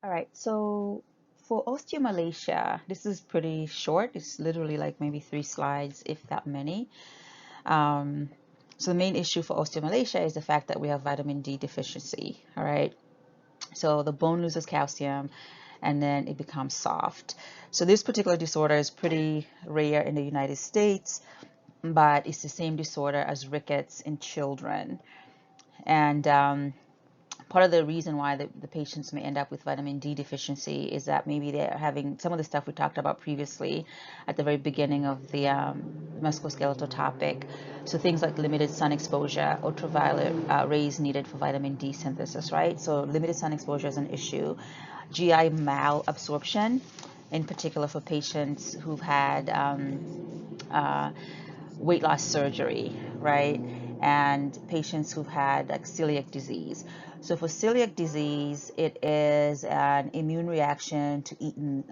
All right, so for osteomalacia, this is pretty short. It's literally like maybe 3 slides, if that many. Um, so the main issue for osteomalacia is the fact that we have vitamin D deficiency. All right, so the bone loses calcium and then it becomes soft. So this particular disorder is pretty rare in the United States, but it's the same disorder as rickets in children. And part of the reason why the patients may end up with vitamin D deficiency is that maybe they're having some of the stuff we talked about previously at the very beginning of the musculoskeletal topic. So things like limited sun exposure, ultraviolet rays needed for vitamin D synthesis, right? So limited sun exposure is an issue. GI malabsorption, in particular for patients who've had uh, weight loss surgery, right? And patients who've had like celiac disease. So for celiac disease, it is an immune reaction to eating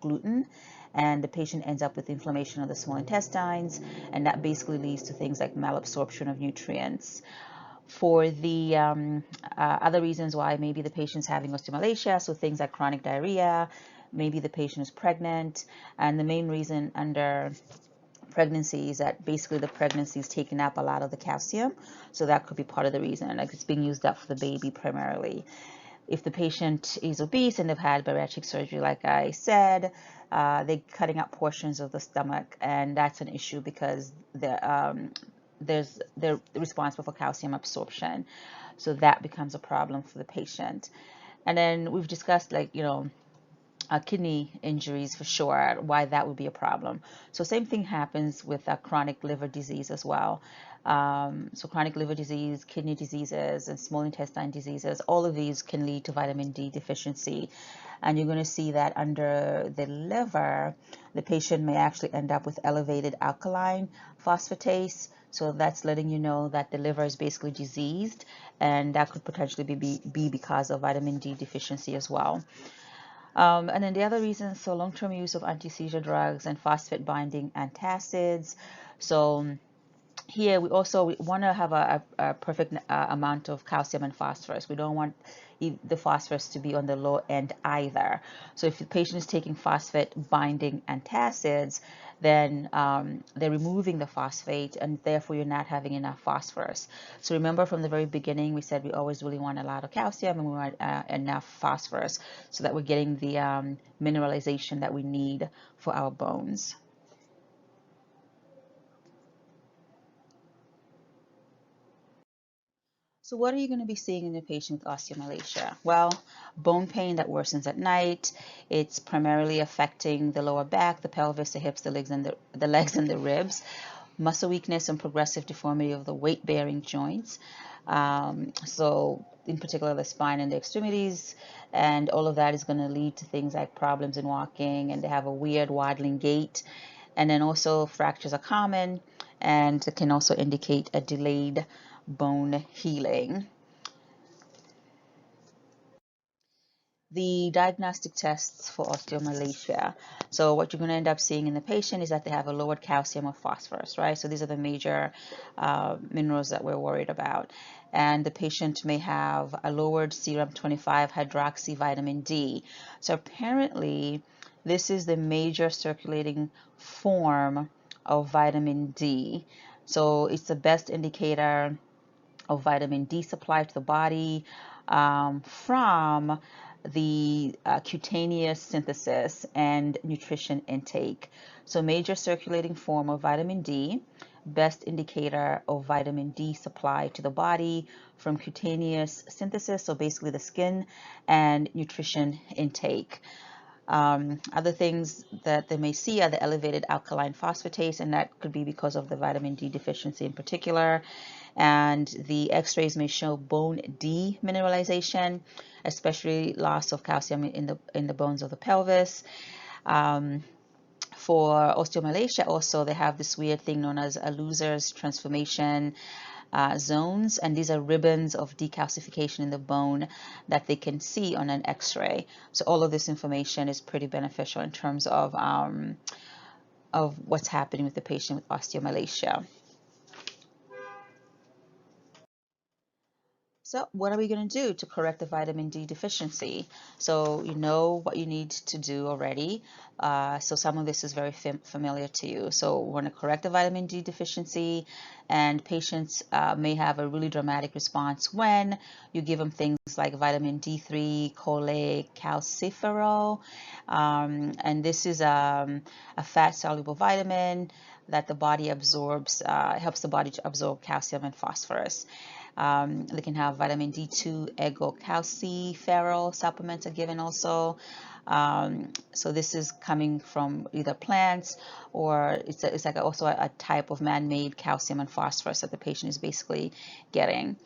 gluten, and the patient ends up with inflammation of the small intestines, and that basically leads to things like malabsorption of nutrients. For the other reasons why maybe the patient's having osteomalacia, so things like chronic diarrhea, maybe the patient is pregnant, and the main reason under pregnancy is that basically the pregnancy is taking up a lot of the calcium, so that could be part of the reason. Like it's being used up for the baby primarily. If the patient is obese and they've had bariatric surgery, like I said, they're cutting out portions of the stomach, and that's an issue because they're responsible for calcium absorption, so that becomes a problem for the patient. And then we've discussed, like, kidney injuries for sure, why that would be a problem. So same thing happens with chronic liver disease as well. So chronic liver disease, kidney diseases, and small intestine diseases, all of these can lead to vitamin D deficiency. And you're going to see that under the liver, the patient may actually end up with elevated alkaline phosphatase. So that's letting you know that the liver is basically diseased, and that could potentially be because of vitamin D deficiency as well. And then the other reasons, so long-term use of anti-seizure drugs and phosphate binding antacids. So here we want to have a perfect amount of calcium and phosphorus. We don't want the phosphorus to be on the low end either. So if the patient is taking phosphate binding antacids, then they're removing the phosphate, and therefore you're not having enough phosphorus. So remember from the very beginning, we said we always really want a lot of calcium and we want enough phosphorus so that we're getting the mineralization that we need for our bones. So what are you going to be seeing in a patient with osteomalacia? Well, bone pain that worsens at night. It's primarily affecting the lower back, the pelvis, the hips, the legs, and the legs and the ribs. Muscle weakness and progressive deformity of the weight-bearing joints. So in particular, the spine and the extremities, and all of that is going to lead to things like problems in walking, and they have a weird waddling gait. And then also fractures are common, and it can also indicate a delayed bone healing. The diagnostic tests for osteomalacia. So what you're going to end up seeing in the patient is that they have a lowered calcium or phosphorus, right? So these are the major minerals that we're worried about. And the patient may have a lowered serum 25 hydroxy vitamin D. So apparently this is the major circulating form of vitamin D. So it's the best indicator of vitamin D supply to the body from the cutaneous synthesis and nutrition intake. So major circulating form of vitamin D, best indicator of vitamin D supply to the body from cutaneous synthesis, so basically the skin, and nutrition intake. Other things that they may see are the elevated alkaline phosphatase, and that could be because of the vitamin D deficiency in particular. And the x-rays may show bone demineralization, especially loss of calcium in the bones of the pelvis. For osteomalacia also, they have this weird thing known as a loser's transformation zones, and these are ribbons of decalcification in the bone that they can see on an x-ray. So all of this information is pretty beneficial in terms of what's happening with the patient with osteomalacia. So what are we going to do to correct the vitamin D deficiency? So you know what you need to do already. So some of this is very familiar to you. So we're going to correct the vitamin D deficiency, and patients may have a really dramatic response when you give them things like vitamin D3, folate, calciferol, and this is a fat-soluble vitamin that the body absorbs, helps the body to absorb calcium and phosphorus. They can have vitamin D2, egocalciferol supplements are given also. So this is coming from either plants, or it's like also a type of man-made calcium and phosphorus that the patient is basically getting.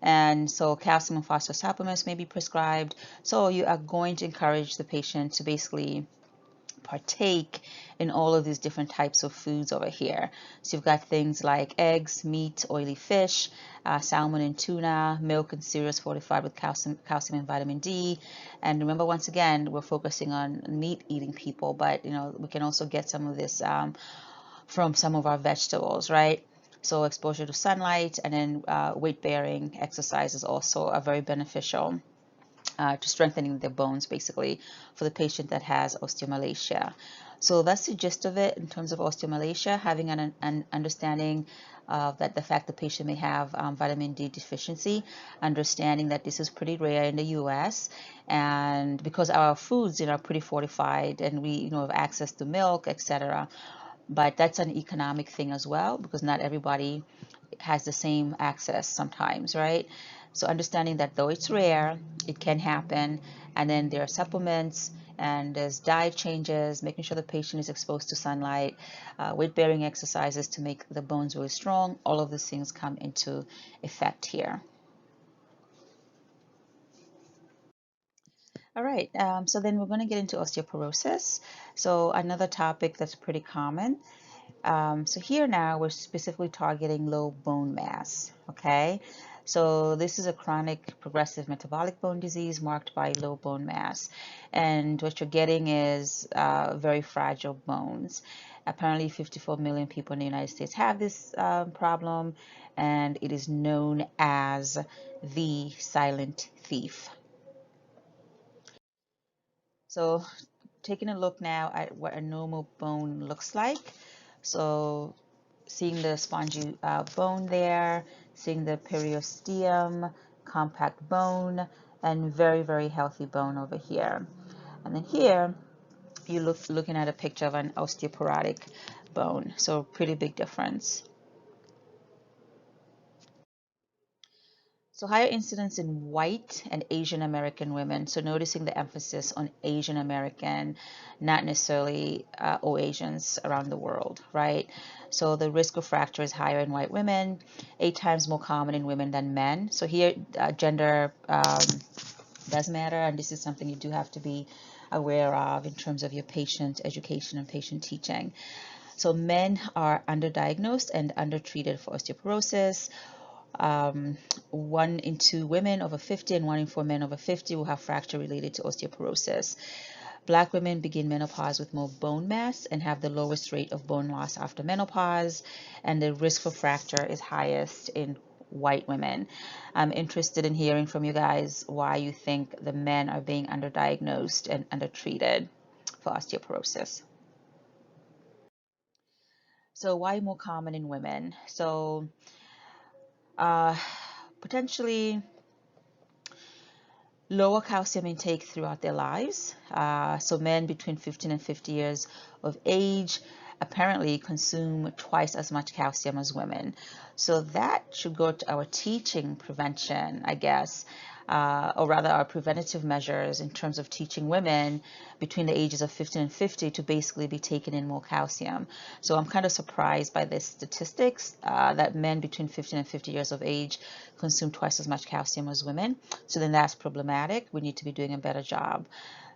And so calcium and phosphorus supplements may be prescribed. So you are going to encourage the patient to basically partake in all of these different types of foods over here. So you've got things like eggs, meat, oily fish, salmon and tuna, milk and cereals fortified with calcium and vitamin D. And remember, once again, we're focusing on meat-eating people, but we can also get some of this from some of our vegetables, right? So exposure to sunlight and then weight-bearing exercises also are very beneficial to strengthening the bones, basically, for the patient that has osteomalacia. So that's the gist of it in terms of osteomalacia, having an understanding that the fact the patient may have vitamin D deficiency, understanding that this is pretty rare in the US, and because our foods are pretty fortified and we have access to milk, etc. But that's an economic thing as well, because not everybody has the same access sometimes, right? So understanding that though it's rare, it can happen, and then there are supplements and there's diet changes, making sure the patient is exposed to sunlight, weight-bearing exercises to make the bones really strong. All of these things come into effect here. All right, so then we're going to get into osteoporosis. So another topic that's pretty common. So here now we're specifically targeting low bone mass, okay? So this is a chronic progressive metabolic bone disease marked by low bone mass. And what you're getting is very fragile bones. Apparently 54 million people in the United States have this problem, and it is known as the silent thief. So taking a look now at what a normal bone looks like. So seeing the spongy bone there, seeing the periosteum, compact bone, and very, very healthy bone over here. And then here, you're looking at a picture of an osteoporotic bone. So pretty big difference. So higher incidence in white and Asian American women. So noticing the emphasis on Asian American, not necessarily all Asians around the world, right? So the risk of fracture is higher in white women, 8 times more common in women than men. So here, gender does matter, and this is something you do have to be aware of in terms of your patient education and patient teaching. So men are underdiagnosed and undertreated for osteoporosis. 1 in 2 women over 50 and 1 in 4 men over 50 will have fracture related to osteoporosis. Black women begin menopause with more bone mass and have the lowest rate of bone loss after menopause, and the risk for fracture is highest in white women. I'm interested in hearing from you guys why you think the men are being underdiagnosed and undertreated for osteoporosis. So why more common in women? So uh, potentially lower calcium intake throughout their lives. So men between 15 and 50 years of age apparently consume twice as much calcium as women. So that should go to our teaching prevention, I guess, or rather our preventative measures in terms of teaching women between the ages of 15 and 50 to basically be taking in more calcium. So I'm kind of surprised by this statistics that men between 15 and 50 years of age consume twice as much calcium as women. So then that's problematic. We need to be doing a better job.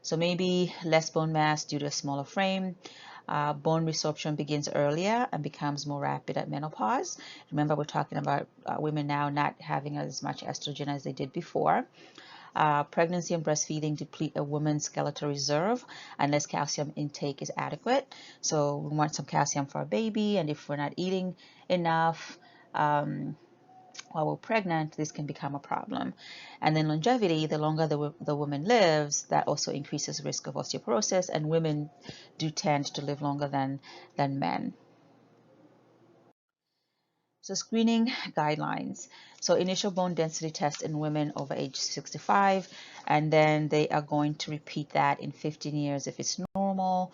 So maybe less bone mass due to a smaller frame. Bone resorption begins earlier and becomes more rapid at menopause. Remember, we're talking about women now not having as much estrogen as they did before. Pregnancy and breastfeeding deplete a woman's skeletal reserve unless calcium intake is adequate. So we want some calcium for our baby, and if we're not eating enough, or while we're pregnant, this can become a problem. And then longevity, the longer the woman lives, that also increases risk of osteoporosis, and women do tend to live longer than men. So screening guidelines. So initial bone density test in women over age 65, and then they are going to repeat that in 15 years if it's normal.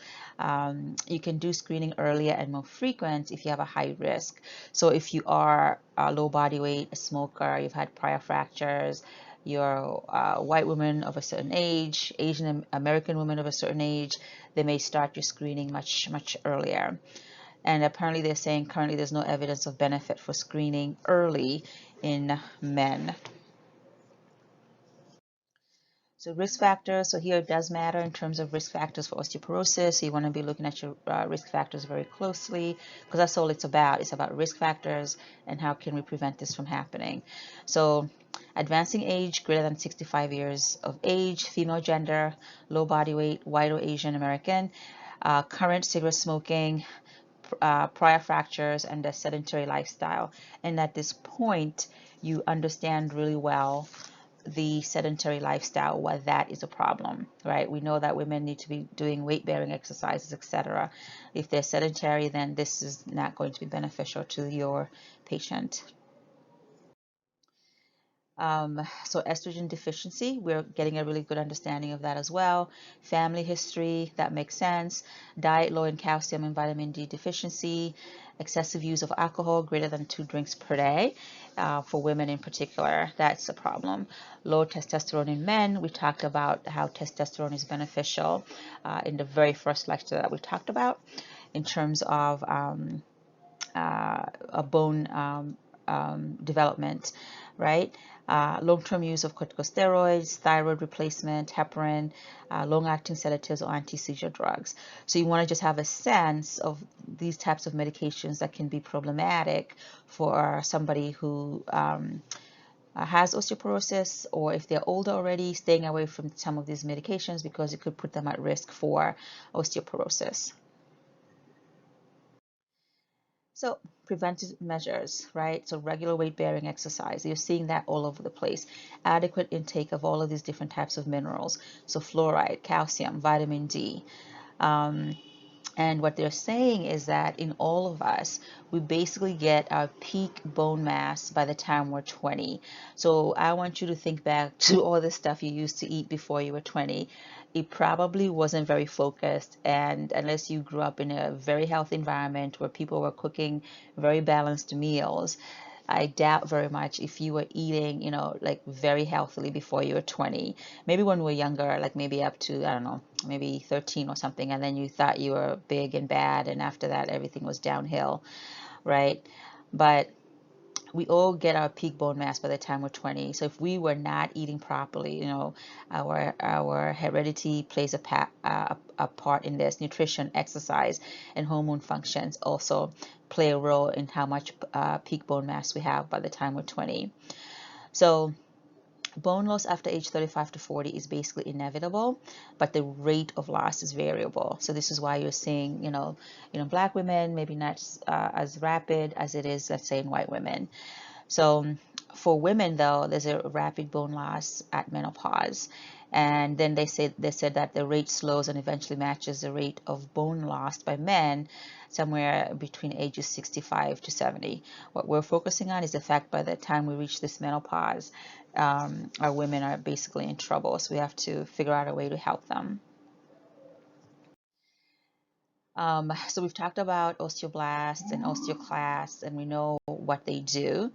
You can do screening earlier and more frequent if you have a high risk. So if you are a low body weight, a smoker, you've had prior fractures, you're a white woman of a certain age, Asian American woman of a certain age, they may start your screening much earlier. And apparently they're saying currently there's no evidence of benefit for screening early in men. So risk factors, so here it does matter in terms of risk factors for osteoporosis. So you want to be looking at your risk factors very closely, because that's all it's about. It's about risk factors and how can we prevent this from happening. So advancing age, greater than 65 years of age, female gender, low body weight, white or Asian American, current cigarette smoking, prior fractures, and a sedentary lifestyle. And at this point, you understand really well the sedentary lifestyle, why that is a problem, right? We know that women need to be doing weight-bearing exercises, etc. If they're sedentary, then this is not going to be beneficial to your patient. So estrogen deficiency, we're getting a really good understanding of that as well. Family history, that makes sense. Diet low in calcium and vitamin D deficiency. Excessive use of alcohol, greater than 2 drinks per day. For women in particular, that's a problem. Low testosterone in men, we talked about how testosterone is beneficial in the very first lecture that we talked about in terms of a bone development, right? Long-term use of corticosteroids, thyroid replacement, heparin, long-acting sedatives or anti-seizure drugs. So you want to just have a sense of these types of medications that can be problematic for somebody who has osteoporosis, or if they're older already, staying away from some of these medications because it could put them at risk for osteoporosis. So preventive measures, right? So regular weight-bearing exercise. You're seeing that all over the place. Adequate intake of all of these different types of minerals. So fluoride, calcium, vitamin D. And what they're saying is that in all of us, we basically get our peak bone mass by the time we're 20. So I want you to think back to all the stuff you used to eat before you were 20. It probably wasn't very focused, and unless you grew up in a very healthy environment where people were cooking very balanced meals, I doubt very much if you were eating, like very healthily before you were 20. Maybe when we were younger, like maybe up to, I don't know, maybe 13 or something, and then you thought you were big and bad, and after that, everything was downhill, right? But we all get our peak bone mass by the time we're 20. So if we were not eating properly, our heredity plays a part in this. Nutrition, exercise, and hormone functions also play a role in how much peak bone mass we have by the time we're 20. So bone loss after age 35 to 40 is basically inevitable, but the rate of loss is variable. So this is why you're seeing, black women maybe not as rapid as it is, let's say, in white women. So for women, though, there's a rapid bone loss at menopause. And then they said that the rate slows and eventually matches the rate of bone loss by men somewhere between ages 65 to 70. What we're focusing on is the fact by the time we reach this menopause, our women are basically in trouble. So we have to figure out a way to help them. So we've talked about osteoblasts and osteoclasts, and we know what they do.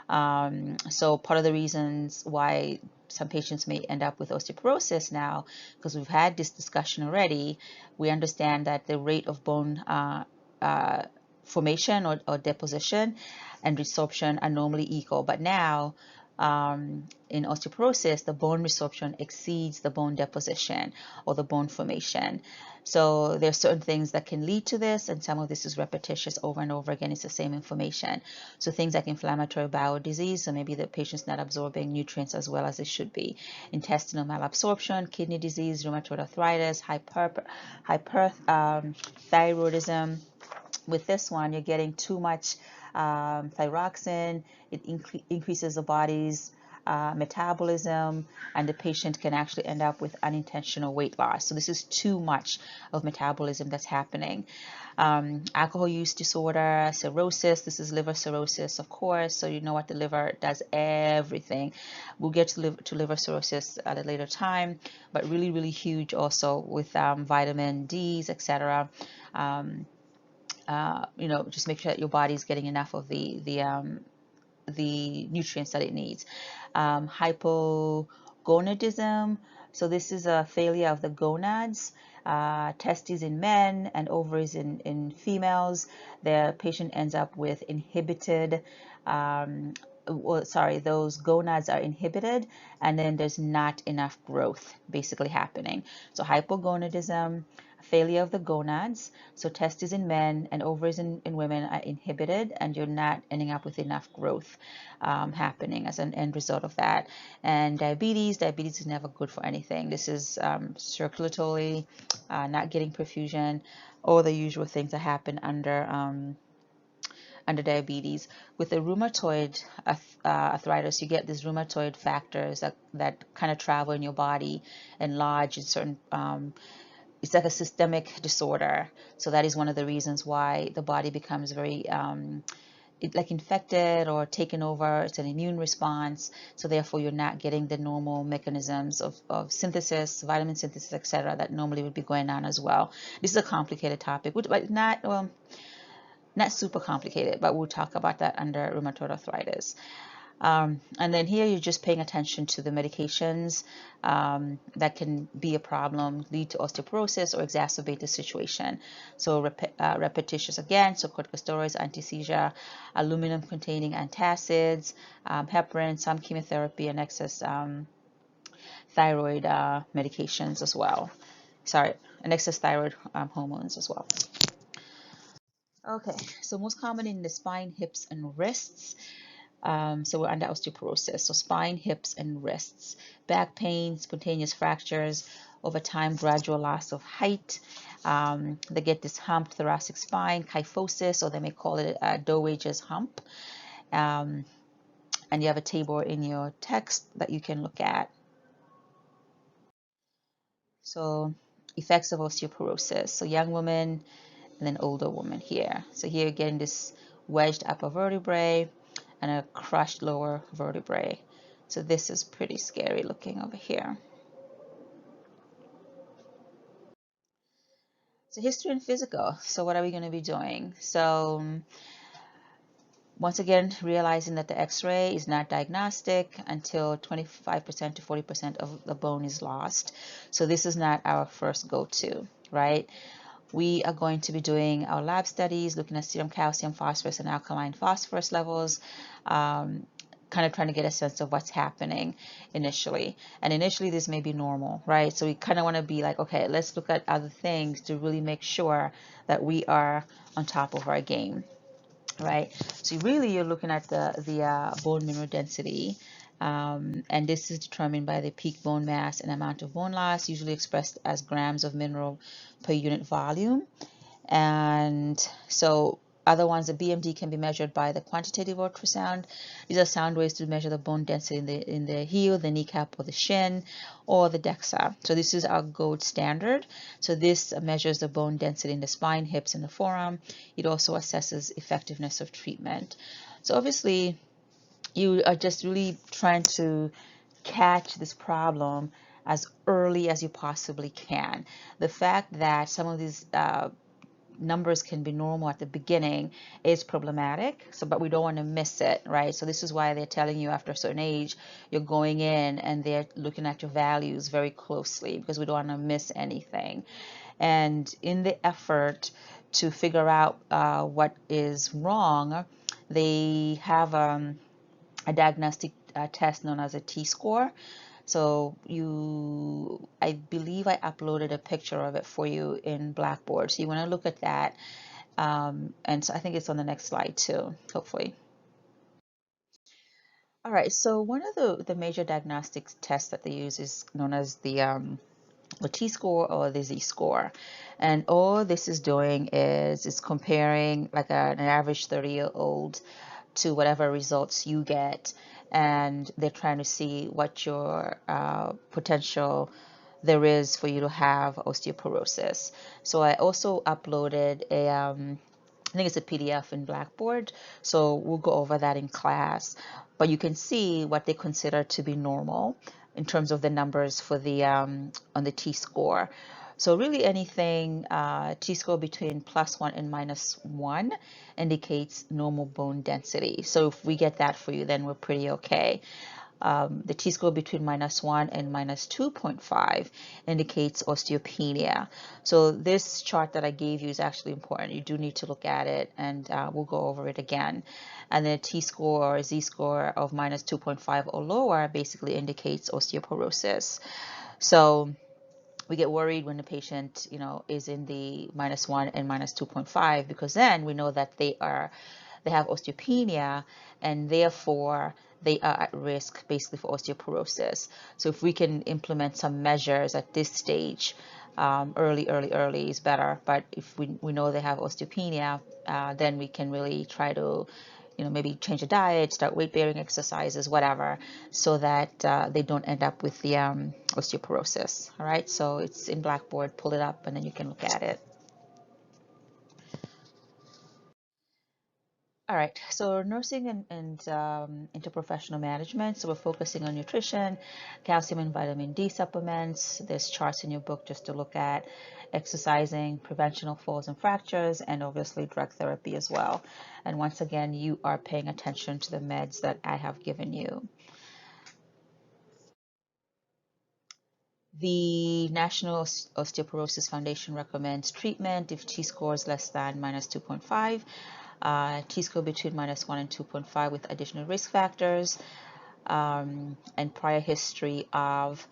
So part of the reasons why some patients may end up with osteoporosis now, because we've had this discussion already, we understand that the rate of bone formation or deposition and resorption are normally equal. But now, in osteoporosis, the bone resorption exceeds the bone deposition or the bone formation. So there are certain things that can lead to this, and some of this is repetitious over and over again. It's the same information. So things like inflammatory bowel disease, so maybe the patient's not absorbing nutrients as well as it should be. Intestinal malabsorption, kidney disease, rheumatoid arthritis, hyperthyroidism, with this one, you're getting too much thyroxine. It increases the body's metabolism, and the patient can actually end up with unintentional weight loss. So this is too much of metabolism that's happening. Alcohol use disorder, cirrhosis. This is liver cirrhosis, of course. So you know what, the liver does everything. We'll get to liver cirrhosis at a later time, but really, really huge also with vitamin D's, etc. Just make sure that your body is getting enough of the nutrients that it needs. Hypogonadism. So this is a failure of the gonads, testes in men and ovaries in females. The patient ends up with inhibited, those gonads are inhibited, and then there's not enough growth basically happening. So hypogonadism, failure of the gonads. So testes in men and ovaries in women are inhibited, and you're not ending up with enough growth happening as an end result of that. And diabetes is never good for anything. This is circulatory, not getting perfusion, all the usual things that happen under diabetes. With the rheumatoid arthritis, you get these rheumatoid factors that kind of travel in your body and lodge in certain it's like a systemic disorder. So that is one of the reasons why the body becomes very like infected or taken over. It's an immune response. So therefore you're not getting the normal mechanisms of synthesis, vitamin synthesis, etc., that normally would be going on as well. This is a complicated topic, but not super complicated, but we'll talk about that under rheumatoid arthritis. And then here you're just paying attention to the medications that can be a problem, lead to osteoporosis or exacerbate the situation. So repetitious again, so corticosteroids, anti-seizure, aluminum-containing antacids, heparin, some chemotherapy, and excess thyroid medications as well. Sorry, and excess thyroid hormones as well. Okay, so most common in the spine, hips, and wrists. So we're under osteoporosis. So spine, hips, and wrists. Back pain, spontaneous fractures, over time, gradual loss of height. They get this humped thoracic spine, kyphosis, or they may call it a Dowager's hump. And you have a table in your text that you can look at. So effects of osteoporosis. So young women and then older woman here. So here you're getting this wedged upper vertebrae and a crushed lower vertebrae. So this is pretty scary looking over here. So history and physical. So what are we going to be doing? So once again, realizing that the x-ray is not diagnostic until 25% to 40% of the bone is lost. So this is not our first go-to, right? We are going to be doing our lab studies, looking at serum calcium, phosphorus, and alkaline phosphorus levels, kind of trying to get a sense of what's happening initially. And initially, this may be normal, right? So we kind of want to be like, okay, let's look at other things to really make sure that we are on top of our game, right? So really, you're looking at the bone mineral density. And this is determined by the peak bone mass and amount of bone loss, usually expressed as grams of mineral per unit volume. And so other ones, the BMD can be measured by the quantitative ultrasound. These are sound waves to measure the bone density in the heel, the kneecap, or the shin, or the DEXA. So this is our gold standard. So this measures the bone density in the spine, hips, and the forearm. It also assesses effectiveness of treatment. So obviously, you are just really trying to catch this problem as early as you possibly can. The fact that some of these numbers can be normal at the beginning is problematic, but we don't want to miss it, right? So this is why they're telling you after a certain age, you're going in and they're looking at your values very closely, because we don't want to miss anything. And in the effort to figure out what is wrong, they have a diagnostic test known as a T-score. So I believe I uploaded a picture of it for you in Blackboard. So you want to look at that. And so I think it's on the next slide too, hopefully. All right, so one of the major diagnostic tests that they use is known as the the T-score or the Z-score. And all this is doing is it's comparing like an average 30-year-old to whatever results you get, and they're trying to see what your potential there is for you to have osteoporosis. So I also uploaded I think it's a PDF in Blackboard, so we'll go over that in class. But you can see what they consider to be normal in terms of the numbers for the on the T-score. So really anything T-score between +1 and -1 indicates normal bone density. So if we get that for you, then we're pretty okay. The T-score between -1 and -2.5 indicates osteopenia. So this chart that I gave you is actually important. You do need to look at it, and we'll go over it again. And the T-score or Z-score of -2.5 or lower basically indicates osteoporosis. So we get worried when the patient, is in the -1 and -2.5, because then we know that they have osteopenia, and therefore they are at risk basically for osteoporosis. So if we can implement some measures at this stage, early is better. But if we know they have osteopenia, then we can really try to maybe change the diet, start weight-bearing exercises, whatever, so that they don't end up with the osteoporosis. All right, so it's in Blackboard. Pull it up, and then you can look at it. All right, so nursing and interprofessional management. So we're focusing on nutrition, calcium and vitamin D supplements. There's charts in your book just to look at, exercising, prevention of falls and fractures, and obviously drug therapy as well. And once again, you are paying attention to the meds that I have given you. The National Osteoporosis Foundation recommends treatment if T-score is less than -2.5. T-score between -1 and 2.5 with additional risk factors, and prior history of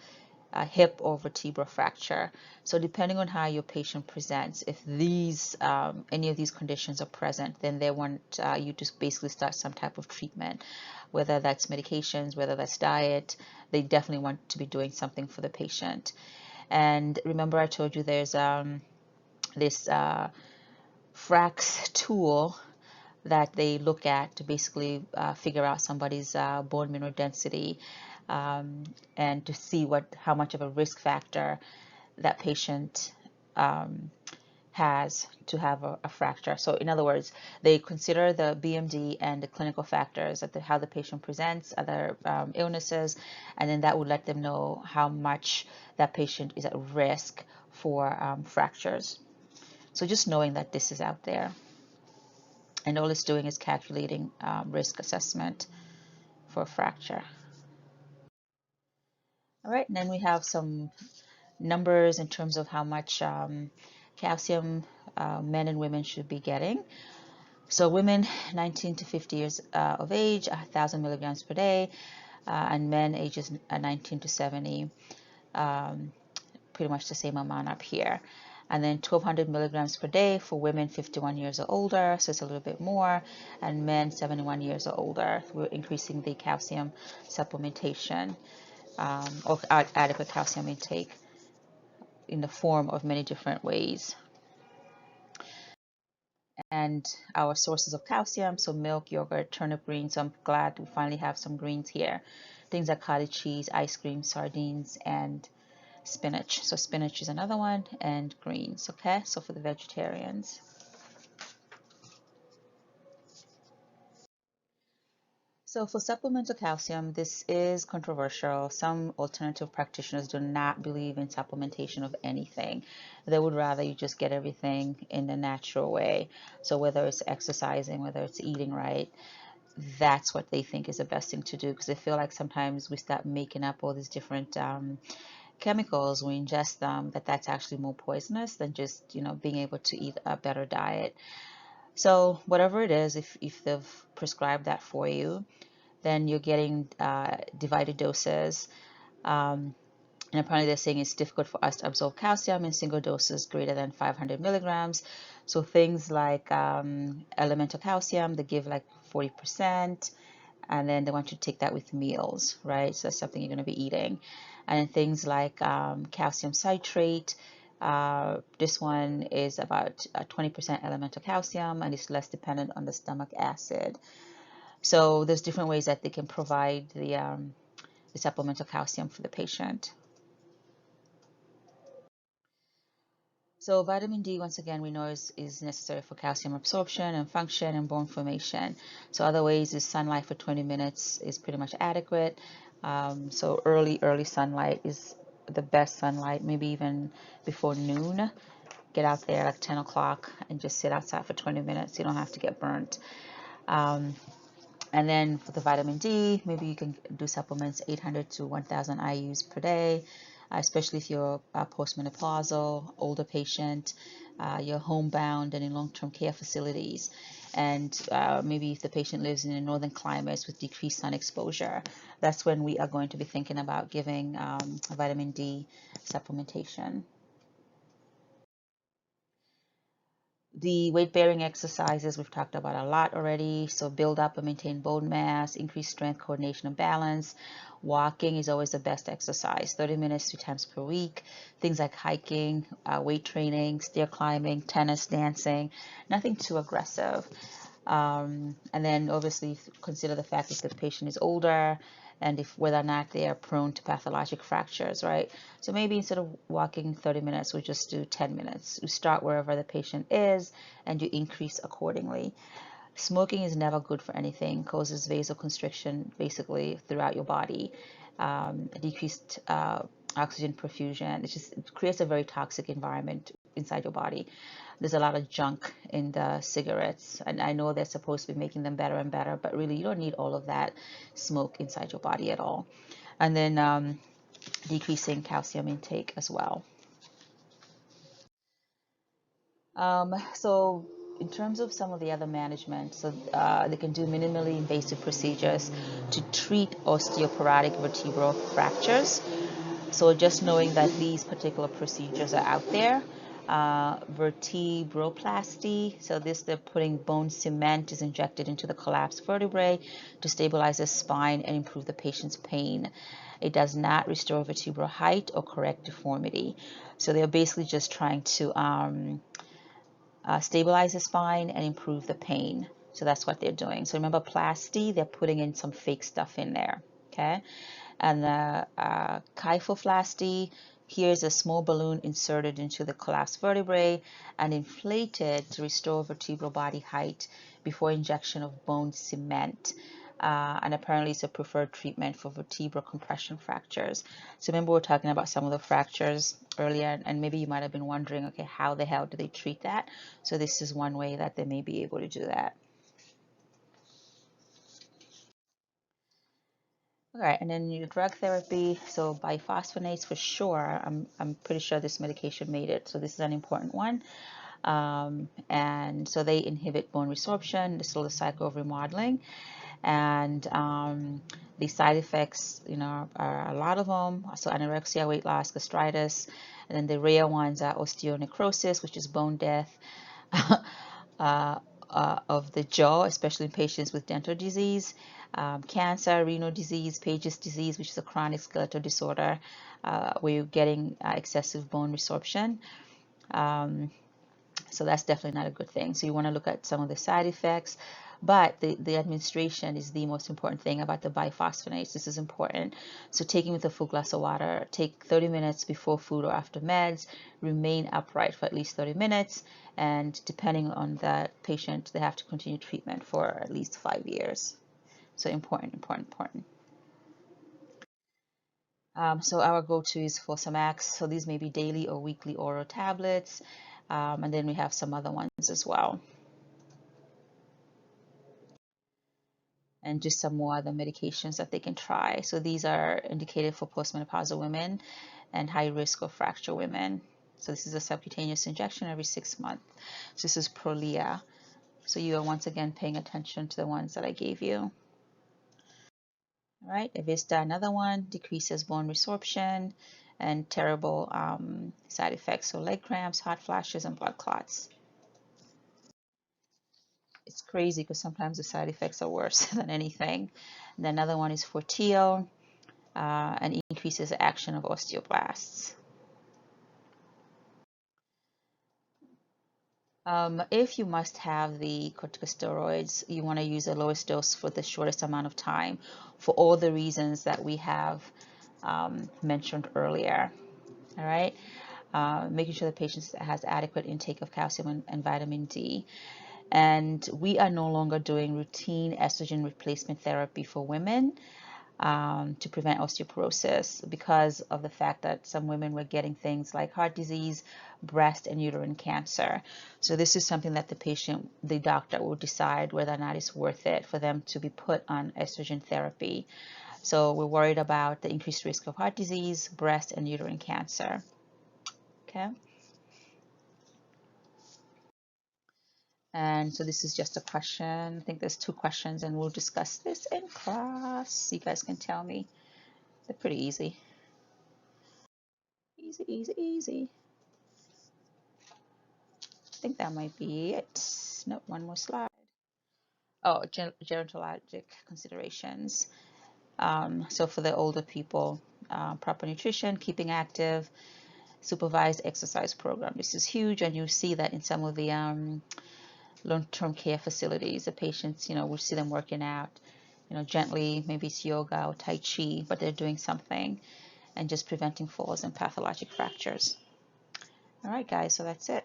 hip or vertebral fracture. So depending on how your patient presents, if these any of these conditions are present, then they want you to basically start some type of treatment, whether that's medications, whether that's diet. They definitely want to be doing something for the patient. And remember, I told you there's this FRAX tool that they look at to basically figure out somebody's bone mineral density, and to see how much of a risk factor that patient has to have a fracture. So in other words, they consider the BMD and the clinical factors, how the patient presents, other illnesses, and then that would let them know how much that patient is at risk for fractures. So just knowing that this is out there. And all it's doing is calculating risk assessment for fracture. All right, and then we have some numbers in terms of how much calcium men and women should be getting. So women 19 to 50 years of age, 1,000 milligrams per day, and men ages 19 to 70, pretty much the same amount up here. And then 1,200 milligrams per day for women 51 years or older, so it's a little bit more, and men 71 years or older. We're increasing the calcium supplementation, or adequate calcium intake in the form of many different ways. And our sources of calcium, so milk, yogurt, turnip greens. So I'm glad we finally have some greens here. Things like cottage cheese, ice cream, sardines, and spinach. So spinach is another one, and greens. Okay, so for the vegetarians. So for supplemental calcium, this is controversial. Some alternative practitioners do not believe in supplementation of anything. They would rather you just get everything in the natural way. So whether it's exercising, whether it's eating right, that's what they think is the best thing to do, because they feel like sometimes we start making up all these different chemicals, we ingest them, that's actually more poisonous than just being able to eat a better diet. So whatever it is, if they've prescribed that for you, then you're getting divided doses. And apparently they're saying it's difficult for us to absorb calcium in single doses greater than 500 milligrams. So things like elemental calcium, they give like 40%, and then they want you to take that with meals, right? So that's something you're going to be eating. And then things like calcium citrate. This one is about 20% elemental calcium, and it's less dependent on the stomach acid. So there's different ways that they can provide the supplemental calcium for the patient. So vitamin D, once again, we know is necessary for calcium absorption and function and bone formation. So other ways is sunlight for 20 minutes is pretty much adequate. So early sunlight is the best sunlight, maybe even before noon. Get out there like 10 o'clock and just sit outside for 20 minutes. You don't have to get burnt. And then for the vitamin D, maybe you can do supplements 800 to 1,000 IUs per day, especially if you're postmenopausal, older patient, you're homebound and in long-term care facilities. And maybe if the patient lives in the northern climates with decreased sun exposure, that's when we are going to be thinking about giving vitamin D supplementation. The weight-bearing exercises we've talked about a lot already. So build up and maintain bone mass, increase strength, coordination, and balance. Walking is always the best exercise, 30 minutes 3 times per week. Things like hiking, weight training, stair climbing, tennis, dancing, nothing too aggressive. And then obviously consider the fact that the patient is older and if whether or not they are prone to pathologic fractures, right? So maybe instead of walking 30 minutes, we just do 10 minutes. You start wherever the patient is and you increase accordingly. Smoking is never good for anything, causes vasoconstriction basically throughout your body, decreased oxygen perfusion. It creates a very toxic environment inside your body. There's a lot of junk in the cigarettes, and I know they're supposed to be making them better and better, but really you don't need all of that smoke inside your body at all. And then decreasing calcium intake as well. So in terms of some of the other management, so they can do minimally invasive procedures to treat osteoporotic vertebral fractures. So just knowing that these particular procedures are out there. Vertebroplasty, so this they're putting bone cement is injected into the collapsed vertebrae to stabilize the spine and improve the patient's pain. It does not restore vertebral height or correct deformity. So they're basically just trying to stabilize the spine and improve the pain. So that's what they're doing. So remember plasty, they're putting in some fake stuff in there, okay? And the kyphoplasty, here's a small balloon inserted into the collapsed vertebrae and inflated to restore vertebral body height before injection of bone cement. And apparently it's a preferred treatment for vertebral compression fractures. So remember we were talking about some of the fractures earlier, and maybe you might have been wondering, okay, how the hell do they treat that? So this is one way that they may be able to do that. All right, and then your drug therapy, so biphosphonates for sure. I'm pretty sure this medication made it, so this is an important one. And so they inhibit bone resorption, the slow cycle of remodeling, and the side effects, are a lot of them. So anorexia, weight loss, gastritis, and then the rare ones are osteonecrosis, which is bone death. Of the jaw, especially in patients with dental disease, cancer, renal disease, Paget's disease, which is a chronic skeletal disorder where you're getting excessive bone resorption. So that's definitely not a good thing. So you want to look at some of the side effects, but the administration is the most important thing about the biphosphonates. This is important. So taking with a full glass of water, take 30 minutes before food or after meds, remain upright for at least 30 minutes, and depending on the patient, they have to continue treatment for at least 5 years. So important, important, important. So our go-to is Fosamax. So these may be daily or weekly oral tablets. And then we have some other ones as well. And just some more other medications that they can try. So these are indicated for postmenopausal women and high risk of fracture women. So this is a subcutaneous injection every 6 months. So this is Prolia. So you are once again paying attention to the ones that I gave you. All right, Evista, another one, decreases bone resorption and terrible side effects. So leg cramps, hot flashes, and blood clots. It's crazy because sometimes the side effects are worse than anything. And another one is for teal, and increases the action of osteoblasts. If you must have the corticosteroids, you want to use the lowest dose for the shortest amount of time for all the reasons that we have mentioned earlier. All right. Making sure the patient has adequate intake of calcium and vitamin D. And we are no longer doing routine estrogen replacement therapy for women to prevent osteoporosis because of the fact that some women were getting things like heart disease, breast, and uterine cancer. So this is something that the doctor will decide whether or not it's worth it for them to be put on estrogen therapy. So we're worried about the increased risk of heart disease, breast, and uterine cancer. Okay. And so this is just a question. I think there's 2 questions, and we'll discuss this in class. You guys can tell me. They're pretty easy. Easy, easy, easy. I think that might be it. Nope, one more slide. Oh, gerontologic considerations. So for the older people, proper nutrition, keeping active, supervised exercise program. This is huge, and you see that in some of the long-term care facilities. The patients, we see them working out, gently, maybe it's yoga or Tai Chi, but they're doing something and just preventing falls and pathologic fractures. All right, guys, so that's it.